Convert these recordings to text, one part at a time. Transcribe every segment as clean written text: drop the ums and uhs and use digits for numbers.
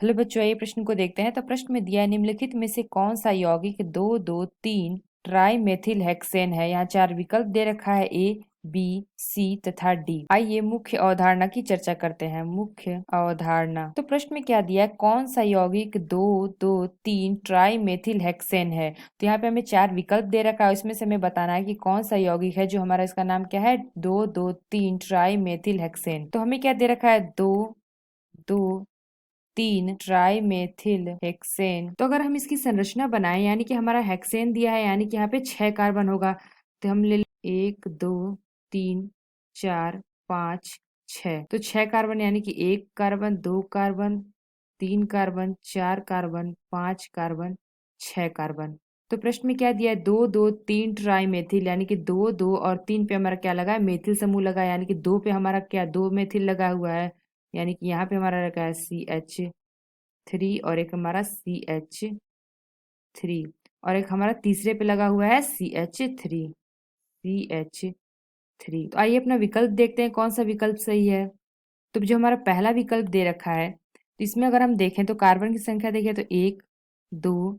Hello बच्चों, ये प्रश्न को देखते हैं। तो प्रश्न में दिया है, निम्नलिखित में से कौन सा यौगिक 2,2,3 ट्राई मेथिल हेक्सेन है। यहाँ 4 विकल्प दे रखा है, ए, बी, सी तथा डी। आइए मुख्य अवधारणा की चर्चा करते हैं। मुख्य अवधारणा। तो प्रश्न में क्या दिया है, कौन सा यौगिक 2,2,3 ट्राई मेथिल हेक्सेन है। तो यहाँ पे हमें 4 विकल्प दे रखा है, उसमें से हमें बताना है कि कौन सा यौगिक है जो हमारा, इसका नाम क्या है, 2,2,3 ट्राई मेथिल हेक्सेन। तो हमें क्या दे रखा है, 2,2,3 ट्राई मेथिल हेक्सेन। तो अगर हम इसकी संरचना बनाएं, यानी कि हमारा हेक्सेन दिया है, यानी कि यहाँ पे 6 कार्बन होगा। तो हम ले 1, 2, 3, 4, 5, 6। तो 6 कार्बन, यानी कि 1 carbon, 2 carbon, 3 carbon, 4 carbon, 5 carbon, 6 carbon. तो प्रश्न में क्या दिया है, 2,2,3 ट्राई मेथिल, यानी कि 2, 2 और 3 पे हमारा क्या लगा है, मेथिल समूह लगा है। यानी कि 2 पे हमारा क्या, 2 मेथिल लगा हुआ है। यानी कि यहाँ पे हमारा रखा है CH3 और एक हमारा CH3 और एक हमारा तीसरे पे लगा हुआ है CH3। तो आइए अपना विकल्प देखते हैं, कौन सा विकल्प सही है। तो जो हमारा पहला विकल्प दे रखा है, तो इसमें अगर हम देखें तो कार्बन की संख्या देखें तो 1, 2,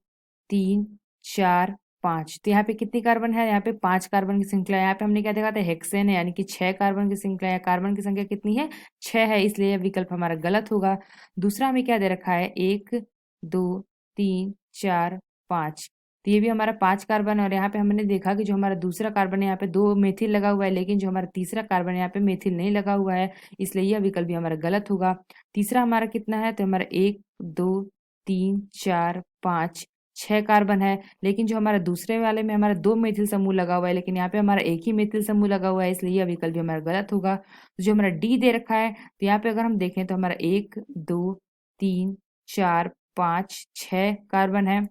3, 4, 5। तो यहाँ पे कितनी कार्बन है, यहाँ पे 5 कार्बन की श्रृंखला है। यहाँ पे हमने क्या देखा था, हेक्सेन है, यानी कि 6 कार्बन की श्रृंखला है। कार्बन की संख्या कितनी है, 6 है, इसलिए यह विकल्प हमारा गलत होगा। दूसरा हमें क्या दे रखा है, 1, 2, 3, 4, 5। तो ये भी हमारा 5 कार्बन है। और यहाँ पे हमने देखा कि जो हमारा दूसरा कार्बन है, यहाँ पे 2 मेथिल लगा हुआ है, लेकिन जो हमारा तीसरा कार्बन है, यहाँ पे मेथिल नहीं लगा हुआ है, इसलिए यह विकल्प भी हमारा गलत होगा। तीसरा हमारा कितना है, तो हमारा 1, 2, 3, 4, 5, 6 कार्बन है, लेकिन जो हमारा दूसरे वाले में हमारा 2 मेथिल समूह लगा हुआ है, लेकिन यहाँ पे हमारा एक ही मेथिल समूह लगा हुआ है, इसलिए यह विकल्प भी हमारा गलत होगा। तो जो हमारा डी दे रखा है, तो यहाँ पे अगर हम देखें तो हमारा 1, 2, 3, 4, 5, 6 कार्बन है,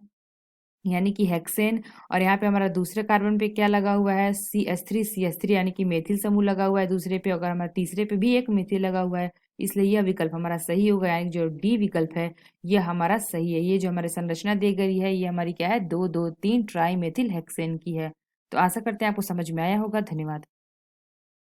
यानी कि हेक्सेन। और यहाँ पे हमारा दूसरे कार्बन पे क्या लगा हुआ है, CH3 यानी कि मेथिल समूह लगा हुआ है दूसरे पे। अगर हमारा तीसरे पे भी एक मेथिल लगा हुआ है, इसलिए यह विकल्प हमारा सही होगा। यानी जो डी विकल्प है यह हमारा सही है। ये जो हमारी संरचना दी गई है, ये हमारी क्या है, 2,2,3 ट्राई मेथिल हेक्सेन की है। तो आशा करते हैं आपको समझ में आया होगा। धन्यवाद।